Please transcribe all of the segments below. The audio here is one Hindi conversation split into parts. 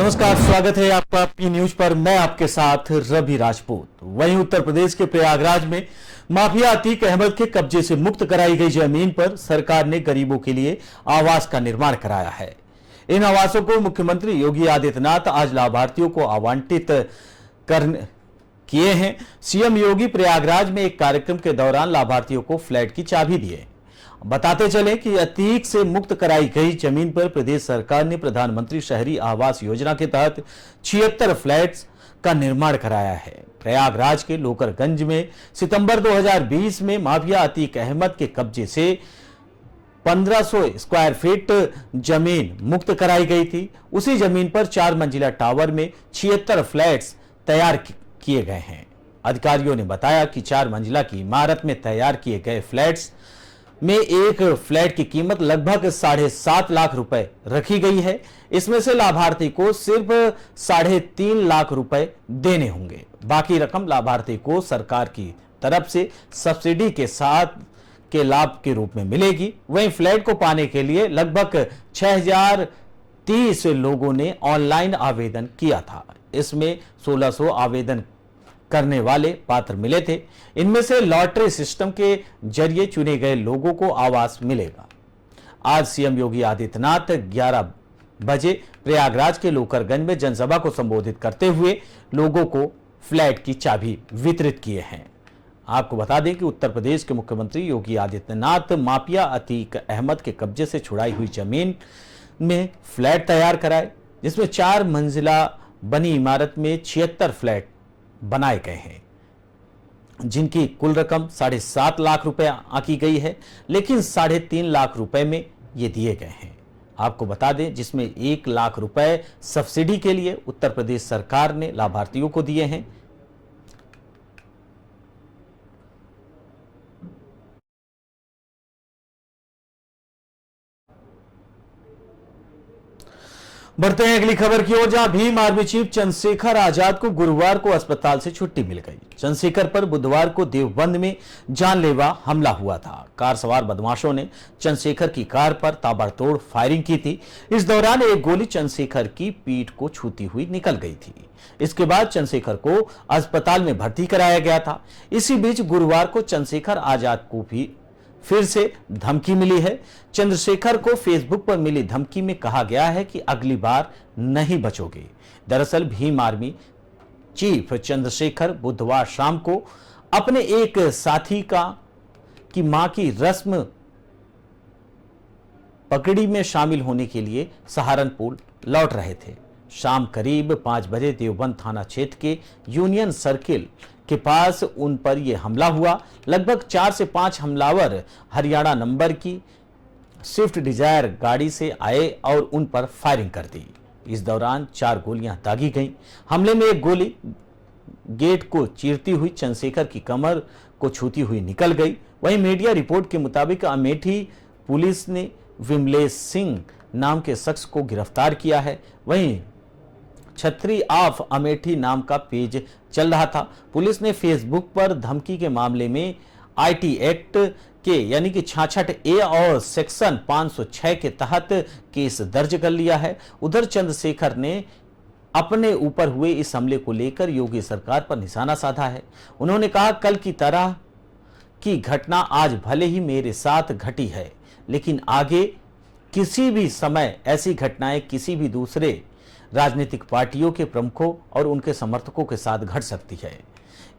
नमस्कार, स्वागत है आपका पी न्यूज पर। मैं आपके साथ रवि राजपूत। वहीं उत्तर प्रदेश के प्रयागराज में माफिया अतीक अहमद के कब्जे से मुक्त कराई गई जमीन पर सरकार ने गरीबों के लिए आवास का निर्माण कराया है। इन आवासों को मुख्यमंत्री योगी आदित्यनाथ आज लाभार्थियों को आवंटित किए हैं। सीएम योगी प्रयागराज में एक कार्यक्रम के दौरान लाभार्थियों को फ्लैट की चाबी दिए। बताते चले कि अतीक से मुक्त कराई गई जमीन पर प्रदेश सरकार ने प्रधानमंत्री शहरी आवास योजना के तहत 76 फ्लैट्स का निर्माण कराया है। प्रयागराज के लोकरगंज में सितंबर 2020 में माफिया अतीक अहमद के कब्जे से 1500 स्क्वायर फीट जमीन मुक्त कराई गई थी। उसी जमीन पर 4 मंजिला टावर में 76 फ्लैट्स तैयार किए गए हैं। अधिकारियों ने बताया कि 4 मंजिला की इमारत में तैयार किए गए फ्लैट्स में एक फ्लैट की कीमत लगभग 7.5 लाख रुपए रखी गई है। इसमें से लाभार्थी को सिर्फ 3.5 लाख रुपए देने होंगे। बाकी रकम लाभार्थी को सरकार की तरफ से सब्सिडी के साथ के लाभ के रूप में मिलेगी। वहीं फ्लैट को पाने के लिए लगभग 6030 लोगों ने ऑनलाइन आवेदन किया था। इसमें 1600 आवेदन करने वाले पात्र मिले थे। इनमें से लॉटरी सिस्टम के जरिए चुने गए लोगों को आवास मिलेगा। आज सीएम योगी आदित्यनाथ 11 बजे प्रयागराज के लोकरगंज में जनसभा को संबोधित करते हुए लोगों को फ्लैट की चाबी वितरित किए हैं। आपको बता दें कि उत्तर प्रदेश के मुख्यमंत्री योगी आदित्यनाथ माफिया अतीक अहमद के कब्जे से छुड़ाई हुई जमीन में फ्लैट तैयार कराए, जिसमें 4 मंजिला बनी इमारत में 76 फ्लैट बनाए गए हैं, जिनकी कुल रकम 7.5 लाख रुपए आंकी गई है, लेकिन 3.5 लाख रुपए में ये दिए गए हैं। आपको बता दें, जिसमें 1 लाख रुपए सब्सिडी के लिए उत्तर प्रदेश सरकार ने लाभार्थियों को दिए हैं। बढ़ते हैं अगली खबर की ओर, जहां भीम आर्मी चीफ चंद्रशेखर आजाद को गुरुवार को अस्पताल से छुट्टी मिल गई। चंद्रशेखर पर बुधवार को देवबंद में जानलेवा हमला हुआ था। कार सवार बदमाशों ने चंद्रशेखर की कार पर ताबड़तोड़ फायरिंग की थी। इस दौरान एक गोली चंद्रशेखर की पीठ को छूती हुई निकल गई थी। इसके बाद चंद्रशेखर को अस्पताल में भर्ती कराया गया था। इसी बीच गुरुवार को चंद्रशेखर आजाद को भी फिर से धमकी मिली है। चंद्रशेखर को फेसबुक पर मिली धमकी में कहा गया है कि अगली बार नहीं बचोगे। दरअसल भीम आर्मी चीफ चंद्रशेखर बुधवार शाम को अपने एक साथी की मां की रस्म पगड़ी में शामिल होने के लिए सहारनपुर लौट रहे थे। शाम करीब 5 बजे देवबंद थाना क्षेत्र के यूनियन सर्किल के पास उन पर यह हमला हुआ। लगभग 4 से 5 हमलावर हरियाणा नंबर की स्विफ्ट डिजायर गाड़ी से आए और उन पर फायरिंग कर दी। इस दौरान 4 गोलियां दागी गईं। हमले में एक गोली गेट को चीरती हुई चंद्रशेखर की कमर को छूती हुई निकल गई। वहीं मीडिया रिपोर्ट के मुताबिक अमेठी पुलिस ने विमलेश सिंह नाम के शख्स को गिरफ्तार किया है। वहीं छतरी ऑफ अमेठी नाम का पेज चल रहा था। पुलिस ने फेसबुक पर धमकी के मामले में आईटी एक्ट के यानी कि 66A और सेक्शन 506 के तहत केस दर्ज कर लिया है। उधर चंद्रशेखर ने अपने ऊपर हुए इस हमले को लेकर योगी सरकार पर निशाना साधा है। उन्होंने कहा, कल की तरह की घटना आज भले ही मेरे साथ घटी है, लेकिन आगे किसी भी समय ऐसी घटनाएं किसी भी दूसरे राजनीतिक पार्टियों के प्रमुखों और उनके समर्थकों के साथ घट सकती है।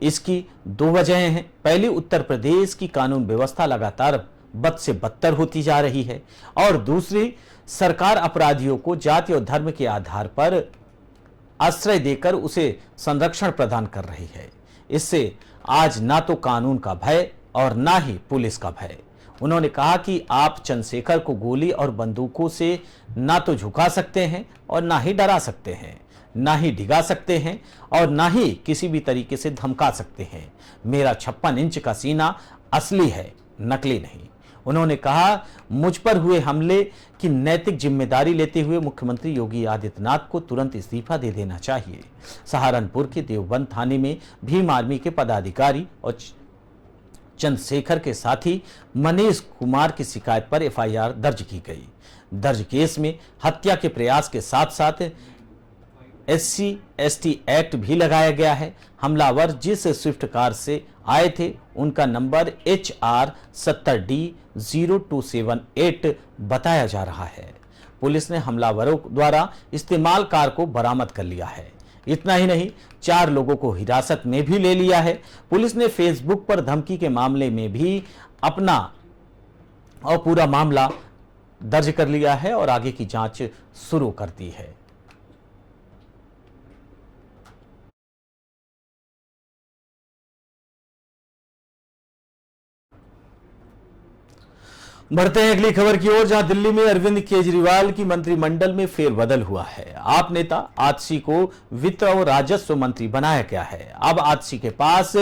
इसकी 2 वजहें हैं। पहली, उत्तर प्रदेश की कानून व्यवस्था लगातार बद से बदतर होती जा रही है, और दूसरी, सरकार अपराधियों को जाति और धर्म के आधार पर आश्रय देकर उसे संरक्षण प्रदान कर रही है। इससे आज ना तो कानून का भय और ना ही पुलिस का भय। उन्होंने कहा कि आप चंद्रशेखर को गोली और बंदूकों से ना तो झुका सकते हैं और ना ही डरा सकते हैं, ना ही डिगा सकते हैं और ना ही किसी भी तरीके से धमका सकते हैं। मेरा 56 इंच का सीना असली है, नकली नहीं। उन्होंने कहा, मुझ पर हुए हमले की नैतिक जिम्मेदारी लेते हुए मुख्यमंत्री योगी आदित्यनाथ को तुरंत इस्तीफा दे देना चाहिए। सहारनपुर के देवबंद थाने में भीम आर्मी के पदाधिकारी और चंद्रशेखर के साथी मनीष कुमार की शिकायत पर एफआईआर दर्ज की गई। दर्ज केस में हत्या के प्रयास के साथ साथ SC/ST एक्ट भी लगाया गया है। हमलावर जिस स्विफ्ट कार से आए थे उनका नंबर HR 70D0278 बताया जा रहा है। पुलिस ने हमलावरों द्वारा इस्तेमाल कार को बरामद कर लिया है। इतना ही नहीं, 4 लोगों को हिरासत में भी ले लिया है। पुलिस ने फेसबुक पर धमकी के मामले में भी अपना और पूरा मामला दर्ज कर लिया है और आगे की जांच शुरू कर दी है। बढ़ते हैं अगली खबर की ओर, जहां दिल्ली में अरविंद केजरीवाल की मंत्रिमंडल में फेरबदल हुआ है। आप नेता आतिशी को वित्त और राजस्व मंत्री बनाया गया है। अब आतिशी के पास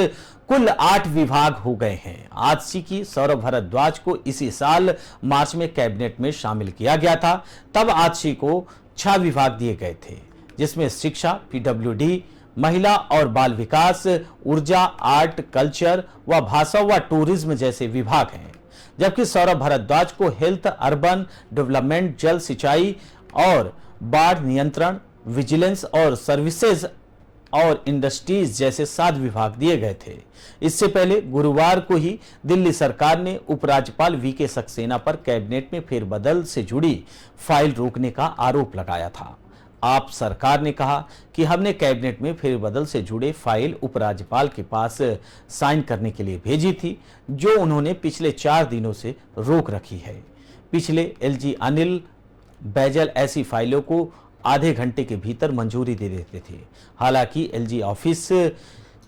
कुल 8 विभाग हो गए हैं। आतिशी की सौरभ भारद्वाज को इसी साल मार्च में कैबिनेट में शामिल किया गया था। तब आतिशी को 6 विभाग दिए गए थे, जिसमें शिक्षा, PWD, महिला और बाल विकास, ऊर्जा, आर्ट, कल्चर व भाषा व टूरिज्म जैसे विभाग हैं। जबकि सौरभ भारद्वाज को हेल्थ, अर्बन डेवलपमेंट, जल सिंचाई और बाढ़ नियंत्रण, विजिलेंस और सर्विसेज और इंडस्ट्रीज जैसे 7 विभाग दिए गए थे। इससे पहले गुरुवार को ही दिल्ली सरकार ने उपराज्यपाल VK सक्सेना पर कैबिनेट में फेरबदल से जुड़ी फाइल रोकने का आरोप लगाया था। आप सरकार ने कहा कि हमने कैबिनेट में फेरबदल से जुड़े फाइल उपराज्यपाल के पास साइन करने के लिए भेजी थी, जो उन्होंने पिछले 4 दिनों से रोक रखी है। पिछले LG अनिल बैजल ऐसी फाइलों को आधे घंटे के भीतर मंजूरी दे देते थे। हालांकि LG ऑफिस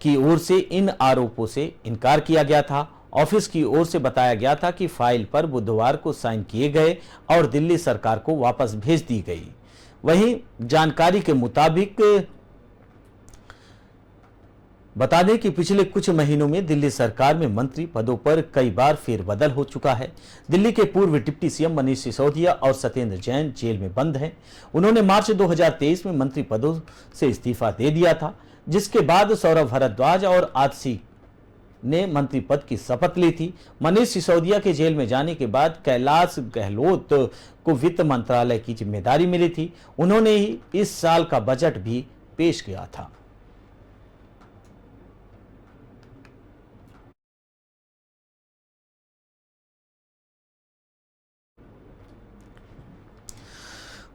की ओर से इन आरोपों से इनकार किया गया था। ऑफिस की ओर से बताया गया था कि फाइल पर बुधवार को साइन किए गए और दिल्ली सरकार को वापस भेज दी गई। वहीं जानकारी के मुताबिक बता दें कि पिछले कुछ महीनों में दिल्ली सरकार में मंत्री पदों पर कई बार फेरबदल हो चुका है। दिल्ली के पूर्व डिप्टी CM मनीष सिसोदिया और सत्येंद्र जैन जेल में बंद हैं। उन्होंने मार्च 2023 में मंत्री पदों से इस्तीफा दे दिया था, जिसके बाद सौरभ भारद्वाज और आतिशी ने मंत्री पद की शपथ ली थी। मनीष सिसोदिया के जेल में जाने के बाद कैलाश गहलोत को वित्त मंत्रालय की जिम्मेदारी मिली थी। उन्होंने ही इस साल का बजट भी पेश किया था।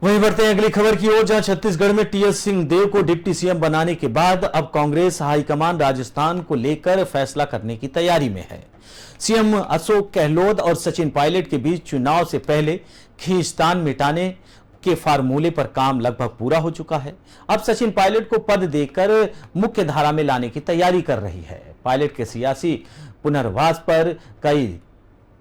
वहीं बढ़ते हैं अगली खबर की ओर, जहां छत्तीसगढ़ में TS सिंहदेव को डिप्टी CM बनाने के बाद अब कांग्रेस हाईकमान राजस्थान को लेकर फैसला करने की तैयारी में है। CM अशोक गहलोत और सचिन पायलट के बीच चुनाव से पहले खींचतान मिटाने के फार्मूले पर काम लगभग पूरा हो चुका है। अब सचिन पायलट को पद देकर मुख्य धारा में लाने की तैयारी कर रही है। पायलट के सियासी पुनर्वास पर कई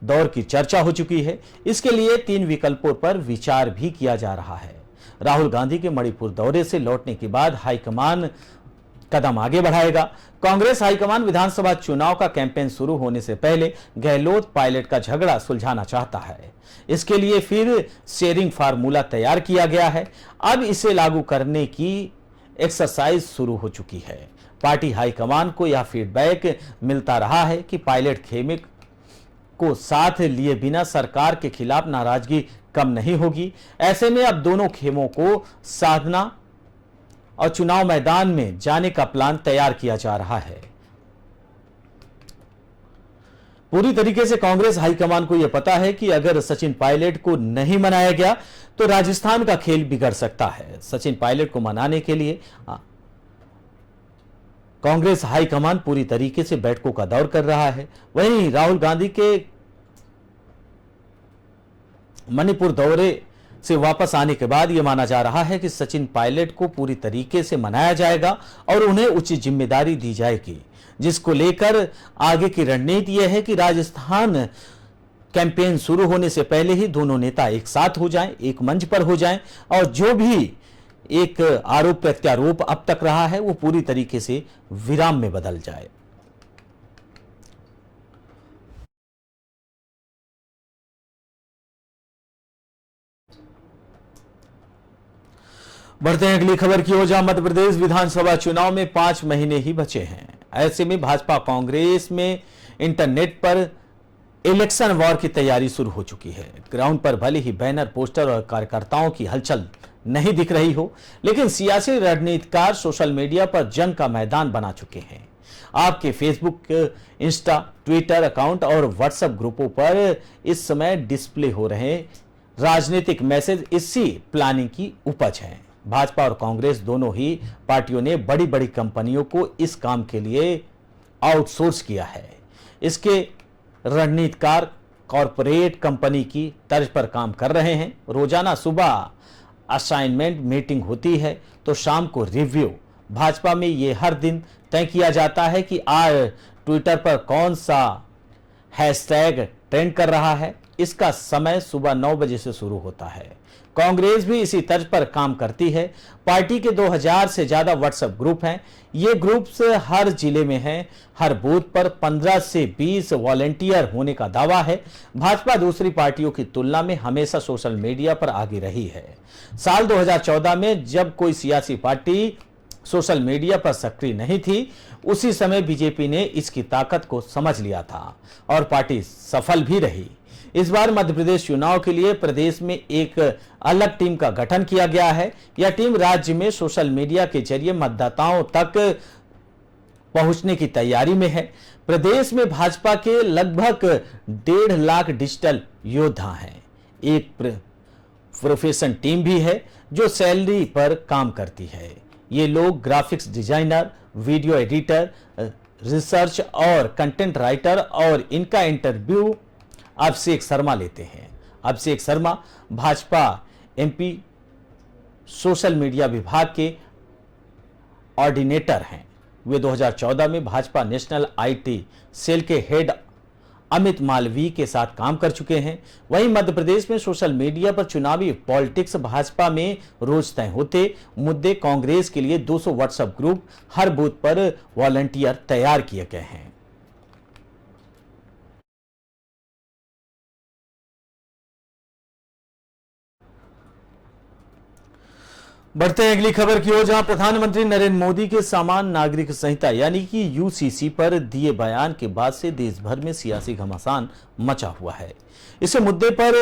दौर की चर्चा हो चुकी है। इसके लिए 3 विकल्पों पर विचार भी किया जा रहा है। राहुल गांधी के मणिपुर दौरे से लौटने के बाद हाईकमान कदम आगे बढ़ाएगा। कांग्रेस हाईकमान विधानसभा चुनाव का कैंपेन शुरू होने से पहले गहलोत पायलट का झगड़ा सुलझाना चाहता है। इसके लिए फिर शेयरिंग फार्मूला तैयार किया गया है। अब इसे लागू करने की एक्सरसाइज शुरू हो चुकी है। पार्टी हाईकमान को यह फीडबैक मिलता रहा है कि पायलट खेमे को साथ लिए बिना सरकार के खिलाफ नाराजगी कम नहीं होगी। ऐसे में अब दोनों खेमों को साधना और चुनाव मैदान में जाने का प्लान तैयार किया जा रहा है। पूरी तरीके से कांग्रेस हाईकमान को यह पता है कि अगर सचिन पायलट को नहीं मनाया गया तो राजस्थान का खेल बिगड़ सकता है। सचिन पायलट को मनाने के लिए कांग्रेस हाईकमान पूरी तरीके से बैठकों का दौर कर रहा है। वहीं राहुल गांधी के मणिपुर दौरे से वापस आने के बाद यह माना जा रहा है कि सचिन पायलट को पूरी तरीके से मनाया जाएगा और उन्हें उचित जिम्मेदारी दी जाएगी, जिसको लेकर आगे की रणनीति यह है कि राजस्थान कैंपेन शुरू होने से पहले ही दोनों नेता एक साथ हो जाएं, एक मंच पर हो जाएं और जो भी एक आरोप प्रत्यारोप अब तक रहा है वो पूरी तरीके से विराम में बदल जाए। बढ़ते हैं अगली खबर की ओर, जहां मध्य प्रदेश विधानसभा चुनाव में 5 महीने ही बचे हैं। ऐसे में भाजपा कांग्रेस में इंटरनेट पर इलेक्शन वॉर की तैयारी शुरू हो चुकी है। ग्राउंड पर भले ही बैनर, पोस्टर और कार्यकर्ताओं की हलचल नहीं दिख रही हो, लेकिन सियासी रणनीतिकार सोशल मीडिया पर जंग का मैदान बना चुके हैं। आपके फेसबुक, इंस्टा, ट्विटर अकाउंट और व्हाट्सएप ग्रुपों पर इस समय डिस्प्ले हो रहे राजनीतिक मैसेज इसी प्लानिंग की उपज है। भाजपा और कांग्रेस दोनों ही पार्टियों ने बड़ी बड़ी कंपनियों को इस काम के लिए आउटसोर्स किया है। इसके रणनीतिकार कॉरपोरेट कंपनी की तर्ज पर काम कर रहे हैं। रोजाना सुबह असाइनमेंट मीटिंग होती है तो शाम को रिव्यू। भाजपा में ये हर दिन तय किया जाता है कि आज ट्विटर पर कौन सा हैशटैग ट्रेंड कर रहा है। इसका समय सुबह 9 बजे से शुरू होता है। कांग्रेस भी इसी तर्ज पर काम करती है। पार्टी के 2000 से ज्यादा व्हाट्सएप ग्रुप हैं। ये ग्रुप्स हर जिले में हैं। हर बूथ पर 15 से 20 वॉलंटियर होने का दावा है। भाजपा दूसरी पार्टियों की तुलना में हमेशा सोशल मीडिया पर आगे रही है। साल 2014 में जब कोई सियासी पार्टी सोशल मीडिया पर सक्रिय नहीं थी, उसी समय बीजेपी ने इसकी ताकत को समझ लिया था और पार्टी सफल भी रही। इस बार मध्य प्रदेश चुनाव के लिए प्रदेश में एक अलग टीम का गठन किया गया है। यह टीम राज्य में सोशल मीडिया के जरिए मतदाताओं तक पहुंचने की तैयारी में है। प्रदेश में भाजपा के लगभग 1.5 लाख डिजिटल योद्धा हैं। एक प्रोफेशन टीम भी है जो सैलरी पर काम करती है। ये लोग graphics designer, video editor, research और कंटेंट राइटर और इनका इंटरव्यू अभिषेक शर्मा लेते हैं। Abhishek Sharma Bhajpa MP social media विभाग के ऑर्डिनेटर हैं। वे 2014 में Bhajpa national IT cell head Amit Malviya मालवीय के साथ काम कर चुके हैं। वहीं मध्य प्रदेश में सोशल मीडिया पर चुनावी पॉलिटिक्स भाजपा में रोज तय होते मुद्दे कांग्रेस के लिए 200 व्हाट्सएप ग्रुप हर बूथ पर वॉलंटियर तैयार किए गए हैं। बढ़ते हैं अगली खबर की ओर, जहां प्रधानमंत्री नरेंद्र मोदी के समान नागरिक संहिता यानी कि यूसीसी पर दिए बयान के बाद से देश भर में सियासी घमासान मचा हुआ है। इस मुद्दे पर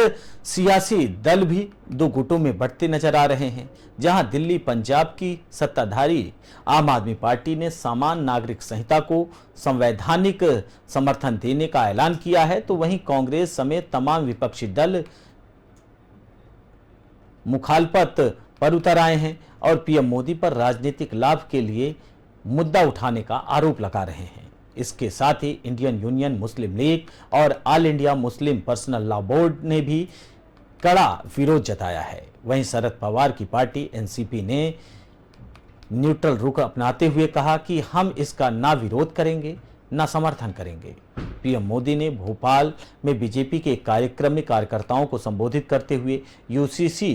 सियासी दल भी दो गुटों में बढ़ते नजर आ रहे हैं। जहां दिल्ली, पंजाब की सत्ताधारी आम आदमी पार्टी ने समान नागरिक संहिता को संवैधानिक समर्थन देने का ऐलान किया है, तो वहीं कांग्रेस समेत तमाम विपक्षी दल मुखालफत पर उतर आए हैं और पीएम मोदी पर राजनीतिक लाभ के लिए मुद्दा उठाने का आरोप लगा रहे हैं। इसके साथ ही इंडियन यूनियन मुस्लिम लीग और all India Muslim personal law board ने भी कड़ा विरोध जताया है। वहीं शरद पवार की पार्टी एनसीपी ने न्यूट्रल रुख अपनाते हुए कहा कि हम इसका ना विरोध करेंगे ना समर्थन करेंगे। पीएम मोदी ने भोपाल में बीजेपी के एक कार्यक्रम में कार्यकर्ताओं को संबोधित करते हुए यूसीसी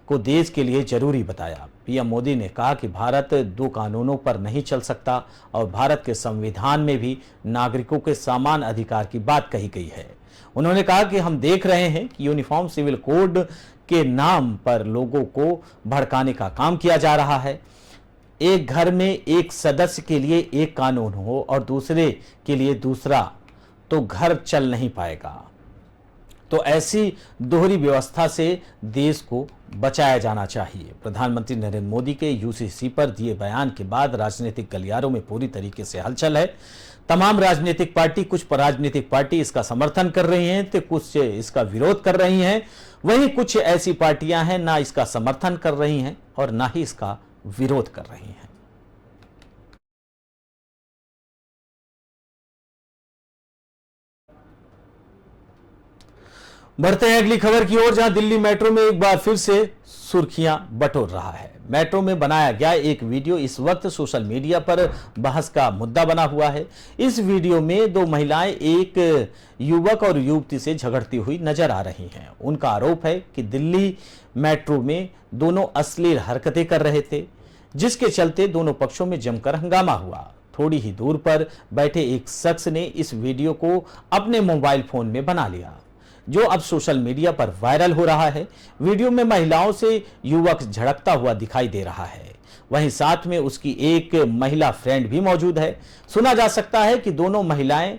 को देश के लिए जरूरी बताया। पीएम मोदी ने कहा कि भारत दो कानूनों पर नहीं चल सकता और भारत के संविधान में भी नागरिकों के समान अधिकार की बात कही गई है। उन्होंने कहा कि हम देख रहे हैं कि यूनिफॉर्म सिविल कोड के नाम पर लोगों को भड़काने का काम किया जा रहा है। एक घर में एक सदस्य के लिए एक कानून हो और दूसरे के लिए दूसरा, तो घर चल नहीं पाएगा। तो ऐसी दोहरी व्यवस्था से देश को बचाया जाना चाहिए। प्रधानमंत्री नरेंद्र मोदी के यूसीसी पर दिए बयान के बाद राजनीतिक गलियारों में पूरी तरीके से हलचल है। तमाम राजनीतिक पार्टी, कुछ राजनीतिक पार्टी इसका समर्थन कर रही हैं तो कुछ इसका विरोध कर रही हैं। वहीं कुछ ऐसी पार्टियां हैं ना इसका समर्थन कर रही हैं और ना ही इसका विरोध कर रही हैं। बढ़ते हैं अगली खबर की ओर, जहां दिल्ली मेट्रो में एक बार फिर से सुर्खियां बटोर रहा है। मेट्रो में बनाया गया एक वीडियो इस वक्त सोशल मीडिया पर बहस का मुद्दा बना हुआ है। इस वीडियो में दो महिलाएं एक युवक और युवती से झगड़ती हुई नजर आ रही हैं। उनका आरोप है कि दिल्ली मेट्रो में दोनों अश्लील हरकतें कर रहे थे, जिसके चलते दोनों पक्षों में जमकर हंगामा हुआ। थोड़ी ही दूर पर बैठे एक शख्स ने इस वीडियो को अपने मोबाइल फोन में बना लिया, जो अब सोशल मीडिया पर वायरल हो रहा है। वीडियो में महिलाओं से युवक झड़कता हुआ दिखाई दे रहा है। वहीं साथ में उसकी एक महिला फ्रेंड भी मौजूद है। सुना जा सकता है कि दोनों महिलाएं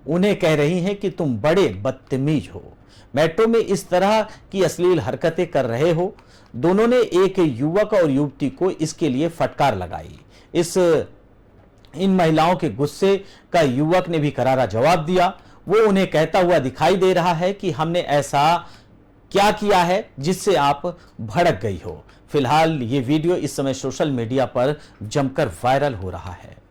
उन्हें कह रही हैं कि तुम बड़े बदतमीज हो। मेट्रो में इस तरह की अश्लील हरकतें कर रहे हो। दोनों ने एक युवक और युवती को इसके लिए फटकार लगाई। इन महिलाओं के गुस्से का युवक ने भी करारा जवाब दिया। वो उन्हें कहता हुआ दिखाई दे रहा है कि हमने ऐसा क्या किया है जिससे आप भड़क गई हो। फिलहाल ये वीडियो इस समय सोशल मीडिया पर जमकर वायरल हो रहा है।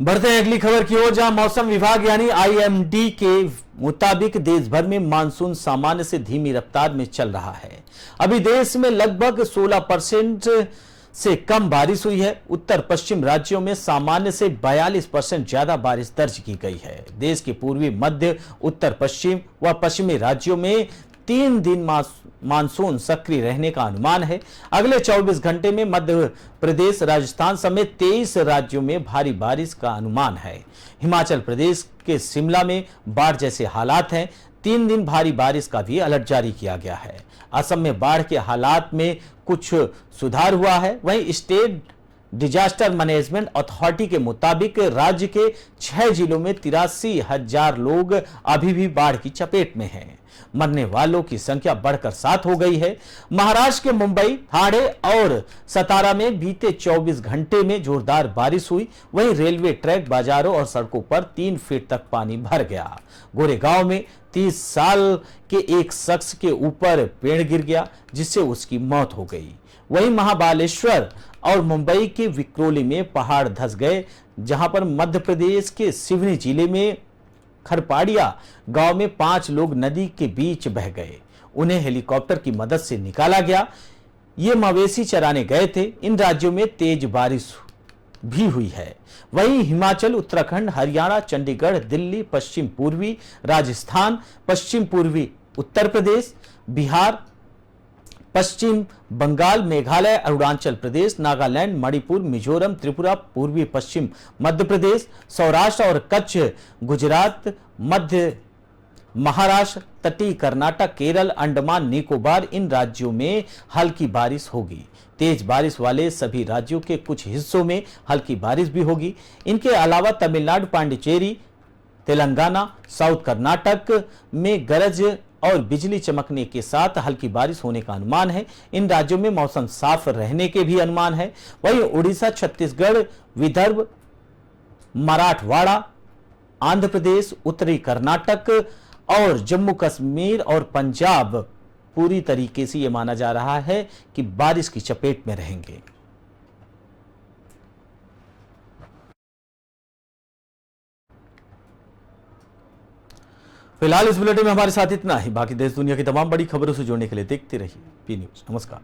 बढ़ते हैं अगली खबर की ओर, जहां मौसम विभाग यानी आईएमडी के मुताबिक देश भर में मानसून सामान्य से धीमी रफ्तार में चल रहा है। अभी देश में लगभग 16% से कम बारिश हुई है। उत्तर पश्चिम राज्यों में सामान्य से 42% ज्यादा बारिश दर्ज की गई है। देश के पूर्वी, मध्य, उत्तर पश्चिम व पश्चिमी राज्यों में 3 दिन मानसून सक्रिय रहने का अनुमान है। अगले 24 घंटे में मध्य प्रदेश, राजस्थान समेत 23 राज्यों में भारी बारिश का अनुमान है। हिमाचल प्रदेश के शिमला में बाढ़ जैसे हालात हैं। 3 दिन भारी बारिश का भी अलर्ट जारी किया गया है। असम में बाढ़ के हालात में कुछ सुधार हुआ है। वहीं स्टेट डिजास्टर मैनेजमेंट अथॉरिटी के मुताबिक राज्य के 6 जिलों में 83,000 लोग अभी भी बाढ़ की चपेट में हैं। मरने वालों की संख्या बढ़कर 7 हो गई है। महाराष्ट्र के मुंबई, ठाणे और सतारा में बीते 24 घंटे में जोरदार बारिश हुई। वहीं रेलवे ट्रैक, बाजारों और सड़कों पर 3 फीट तक पानी भर गया। गोरेगांव में 30 साल के एक शख्स के ऊपर पेड़ गिर गया, जिससे उसकी मौत हो गई। वहीं महाबालेश्वर और मुंबई के विक्रोली में पहाड़ धंस गए, जहां पर मध्य प्रदेश के सिवनी जिले में खरपाड़िया गांव में 5 लोग नदी के बीच बह गए। उन्हें हेलीकॉप्टर की मदद से निकाला गया। ये मवेशी चराने गए थे। इन राज्यों में तेज बारिश भी हुई है। वहीं हिमाचल, उत्तराखंड, हरियाणा, चंडीगढ़, दिल्ली, पश्चिम पूर्वी राजस्थान, पश्चिम पूर्वी उत्तर प्रदेश, बिहार, पश्चिम बंगाल, मेघालय, अरुणाचल प्रदेश, नागालैंड, मणिपुर, मिजोरम, त्रिपुरा, पूर्वी पश्चिम मध्य प्रदेश, सौराष्ट्र और कच्छ, गुजरात, मध्य महाराष्ट्र, तटीय कर्नाटक, केरल, अंडमान निकोबार, इन राज्यों में हल्की बारिश होगी। तेज बारिश वाले सभी राज्यों के कुछ हिस्सों में हल्की बारिश भी होगी। इनके अलावा तमिलनाडु, पांडिचेरी, तेलंगाना, साउथ कर्नाटक में गरज और बिजली चमकने के साथ हल्की बारिश होने का अनुमान है। इन राज्यों में मौसम साफ रहने के भी अनुमान है। वहीं उड़ीसा, छत्तीसगढ़, विदर्भ, मराठवाड़ा, आंध्र प्रदेश, उत्तरी कर्नाटक और जम्मू कश्मीर और पंजाब पूरी तरीके से यह माना जा रहा है कि बारिश की चपेट में रहेंगे। फिलहाल इस बुलेटिन में हमारे साथ इतना ही। बाकी देश दुनिया की तमाम बड़ी खबरों से जुड़ने के लिए देखते रहिए पी न्यूज। नमस्कार।